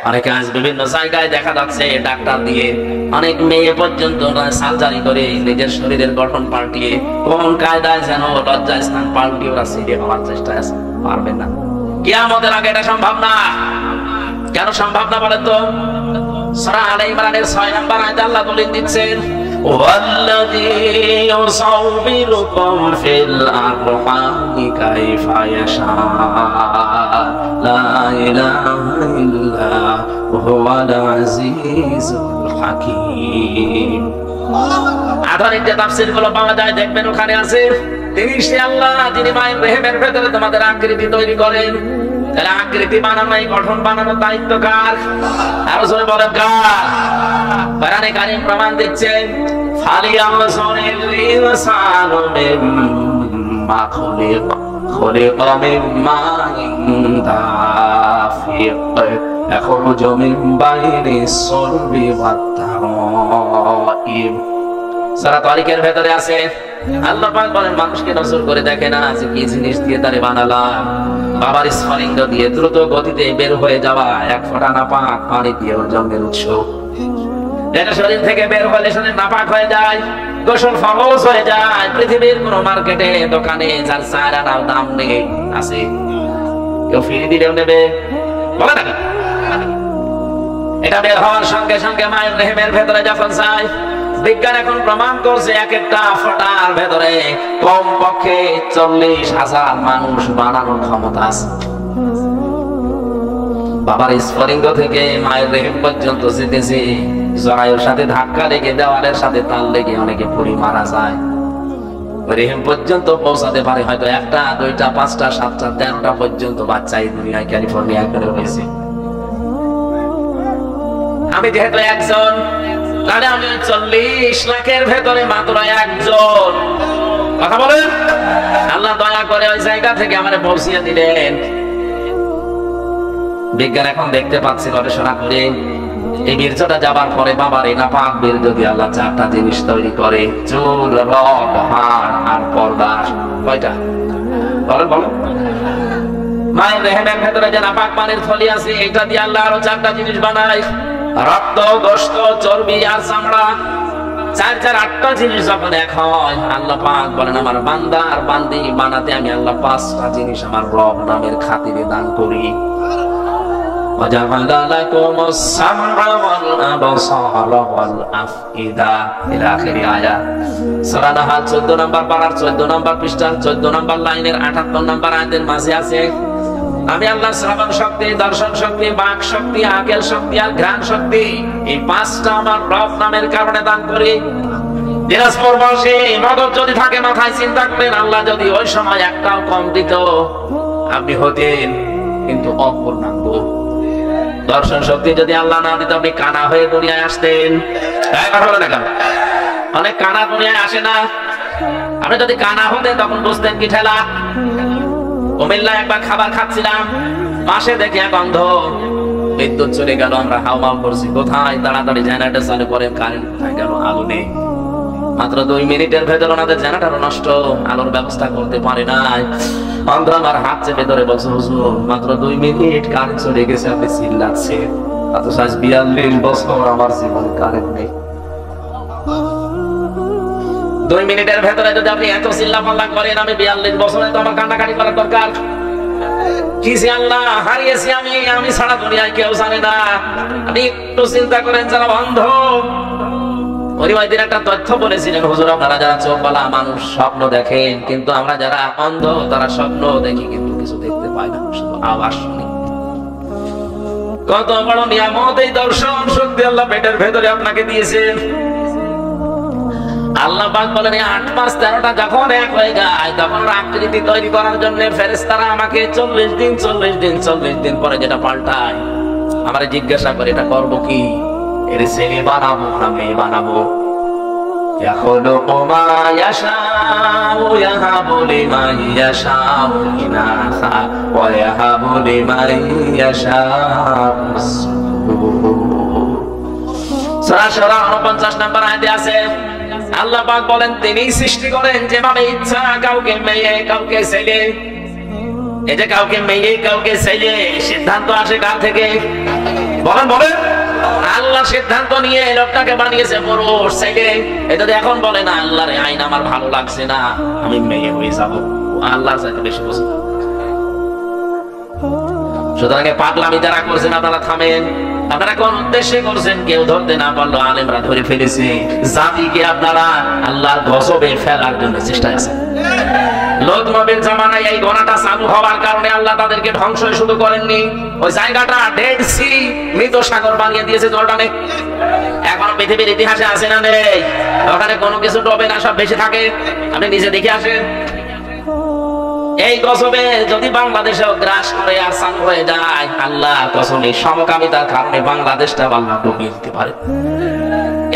অনেকে আজ বিভিন্ন জায়গায় দেখা যাচ্ছে ডাক্তার দিয়ে অনেক মেয়ে পর্যন্ত সার্জারি করে নিজের শরীরের গঠন পাল্টিয়ে কোন কায়দায় যেন লজ্জায় স্থান পাল্টিয়ে ওরা সিঁড়ে হওয়ার চেষ্টা পারবে না। কিয়ামতের আগে এটা সম্ভব না। কেন সম্ভব না বলেন তো? সূরা আলে ইমরানের 6 নম্বর আয়াতে আল্লাহ দলিল দিচ্ছেন, ওয়াল্লাযী ইউসাউবিরুকুম ফিল আরহামি কাইফা ইয়াশা লা ইলাহা ইল্লা হুয়াল আজিজুল হাকীম। আধুনিক যে তাফসীরগুলো পাওয়া যায় দেখবেন ওখানে আছে, তিনি সে আল্লাহ যিনি মায়ের রেহেমের ভেতরে তোমাদের আকৃতি তৈরি করেন। তাহলে আকৃতি বানানো, এই গঠন বানানোর দায়িত্ব কার? আরো জোরে বলেন কার? কোরআনে কারীম প্রমাণ দিচ্ছে, ফালিয়ামসুনিল ইনসানু মিম্মা খুলিকা মিম্মা দাফিক ইয়াখরুজু মিন বাইনিস সুলবি ওয়াত তারাইব। সূরা তারিকের ভেতরে আছে, আল্লাহ পাক বলেন মানুষকে নজর করে দেখে না যে কি জিনিস দিয়ে তারে বানালাম। বাবার স্ফলিঙ্গ দিয়ে দ্রুত গতিতে বের হয়ে যাওয়া এক ফোঁটা নাপাক পানি দিয়ে ওর জন্মের উৎস। এটা শরীর থেকে বের হলে শরীর নাপাক হয়ে যায়, গোসল ফরজ হয়ে যায়। পৃথিবীর কোন মার্কেটে দোকানে যার 4 আনার দাম নেই আছে, কেউ ফ্রি দিলেও নেবে বলে না। এটা বের হওয়ার সঙ্গে সঙ্গে মায়ের রেহেমের ভেতরে যখন যায়, বিজ্ঞান এখন প্রমাণ করছে এক একটা ফোঁটার ভেতরে কমপক্ষে 40,000 মানুষ বানানোর ক্ষমতা আছে। বাবার স্ফলিঙ্গ থেকে মায়ের রেহেম পর্যন্ত যেতেছে, জরায়ুর সাথে ধাক্কা লেগে দেওয়ালের সাথে তাল লেগে অনেকে পড়ে মারা যায়। রেহেম পর্যন্ত পৌঁছাতে পারে হয়তো 1টা 2টা 5টা 7টা 13টা পর্যন্ত বাচ্চা এই দুনিয়ায় ক্যালিফোর্নিয়ায় করে হয়েছে। আমি যেহেতু একজন, তাহলে আমি 40 লাখের ভেতরে মাত্র একজন। কথা বলেন, আল্লাহ দয়া করে ওই জায়গা থেকে আমারে পৌঁছিয়ে দিলেন। বিজ্ঞান এখন দেখতে পাচ্ছে গবেষণা করে, এই বীর্যটা যাবার পরে বাবার এই নাপাক বীর্য দিয়ে আল্লাহ 4টা জিনিস তৈরি করে, চুল, রগ, হাড় আর পর্দা। কয়টা বলেন বলেন? মায়ের রেহেমের ভেতরে যে নাপাক পানির থলি আছে, এটা দিয়ে আল্লাহ আরো 4টা জিনিস বানায়, রক্ত, গোশত, চর্বি আর চামড়া। 4-8টা জিনিস যখন এক হয়, আল্লাহ পাক বলেন আমার বান্দা আর বান্দি বানাতে আমি আল্লাহ 5টা জিনিস আমার রব নামের খাতিরে দান করি। وَجَعَلَ لَكُمُ السَّمْعَ وَالْأَبْصَارَ وَالْأَفْئِدَةَ ইলা আখিরি আয়াত। সূরা নাহাল 14 নম্বর পারার 14 নম্বর পৃষ্ঠার 14 নম্বর লাইনের 78 নম্বর আয়াতের মাঝে আছে, আমি আল্লাহ শ্রবণ শক্তি, দর্শন শক্তি, বাক শক্তি, আকেল শক্তি আর ঘ্রাণ শক্তি, এই 5টা আমার রব নামের কারণে দান করি। দিনাজপুর বসে মদত যদি থাকে মাথায় চিন্তা করেন, আল্লাহ যদি ওই সময় একটাও কম দিত আপনি হতেন কিন্তু অপূর্ণাঙ্গ। দর্শন শক্তি যদি আল্লাহ না দিত আপনি কানা হয়ে দুনিয়ায় আসতেন। অনেক কানা দুনিয়ায় আসে না। আপনি যদি কানা হতেন তখন বুঝতেন কি ঠেলা। কুমিল্লায় একবার খাবার খাচ্ছিলাম, পাশে দেখি এক অন্ধ, বিদ্যুৎ চলে গেল, আমরা হাওমাও করছি কোথায়, তাড়াতাড়ি জেনারেটর চালু করে, কারেন্ট কোথায় গেল, আলো নেই। মাত্র 2 মিনিটের ভেতর ওনাদের জেনারেটর নষ্ট, আলোর ব্যবস্থা করতে পারে নাই। অন্ধ আমার হাত চেপে ধরে বলছে, হুজুর মাত্র 2 মিনিট কারেন্ট চলে গেছে, আপনি চিল্লাচ্ছেন। অথচ আজ 42 বছর আমার জীবনে কারেন্ট নেই। 2 মিনিটের ভেতরে যদি আপনি এত চিল্লাপাল্লা করেন, আমি 42 বছরে তো আমার কান্নাকাটি করার দরকার কি? আল্লাহ হারিয়েছি আমি ছাড়া দুনিয়ায় কেউ জানে না। আপনি একটু চিন্তা করেন, যারা অন্ধ, একটা তথ্য বলেছিলেন হুজুর, আপনারা যারা চোখওয়ালা মানুষ স্বপ্ন দেখেন, কিন্তু আমরা যারা অন্ধ তারা স্বপ্ন দেখি কিন্তু কিছু দেখতে পাই না, শুধু আওয়াজ শুনি। কত বড় নিয়ামত এই দর্শন শক্তি আল্লাহ পেটের ভেতরে আপনাকে দিয়েছেন। আল্লাহ পাক বলেন 8 মাস 13টা যখন এক হয়ে যায়, তখন আকৃতি তৈরি করার জন্য ফেরেশতারা আমাকে 40 দিন পরে যেটা পাল্টায়, আমারে জিজ্ঞাসা করে এটা করব কি, এর ছেলে বানাবো না মেয়ে বানাবো। ইয়াখলুকু মা ইয়াশাউ ইয়াহাবু লিমান ইয়াশাউ ইনাসা ওয়া ইয়াহাবু লিমান ইয়াশাউ। সূরা শুরা 49 নম্বর আয়াতে আছে, আল্লাহ পাক বলেন তিনি সৃষ্টি করেন যেভাবে ইচ্ছা, কাউকে মেয়ে কাউকে ছেলে। এই যে কাউকে মেয়ে কাউকে ছেলে, সিদ্ধান্ত আসে কার থেকে? বলেন বলেন। আল্লাহ সিদ্ধান্ত নিয়ে এই লোকটাকে বানিয়েছে পুরুষ ছেলে। এটা যদি এখন বলে না আল্লাহর আইন আমার ভালো লাগছে না, আমি মেয়ে হয়ে যাবো, আল্লাহর চাইতে বেশি বুঝি। সুতরাং পাগলামি যারা করছেন আপনারা থামেন। আপনারা কোন উদ্দেশ্যে করছেন কেউ ধরতে না পারলো, আলেমরা ধরে ফেলেছে। জাতিকে আপনারা আল্লাহর গজবে ফেলার জন্য চেষ্টা আছে। লোদ নবীর জামানায় এই গোনাটা চালু হওয়ার কারণে আল্লাহ তাদেরকে ধ্বংস শুরু করেননি। ওই জায়গাটা ডেড সি, মৃত সাগর বানিয়ে দিয়েছে জর্ডানে। এখনো পৃথিবীর ইতিহাসে আছে না নেই? ওখানে কোনো কিছু ডোবে না, সব বেশি থাকে। আপনি নিজে দেখে আসেন। এই গজবে যদি বাংলাদেশেও গ্রাস করে আর চালু হয়ে যায়, আল্লাহ কসমে সমকামিতার কারণে বাংলাদেশটা আল্লাহ ডুবিয়ে দিতে পারে।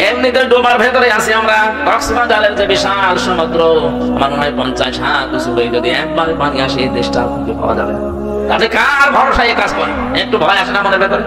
এমনিতে ডোবার ভেতরে আছি আমরা। কক্সবাজারের যে বিশাল সমুদ্র, আমার মনে হয় 50 হাত উঁচু, যদি একবার পানি আসে এই দেশটা খুঁজে পাওয়া যাবে। আপনি কার ভরসায় কাজ করেন? একটু ভয় আসে না মনের ভেতরে?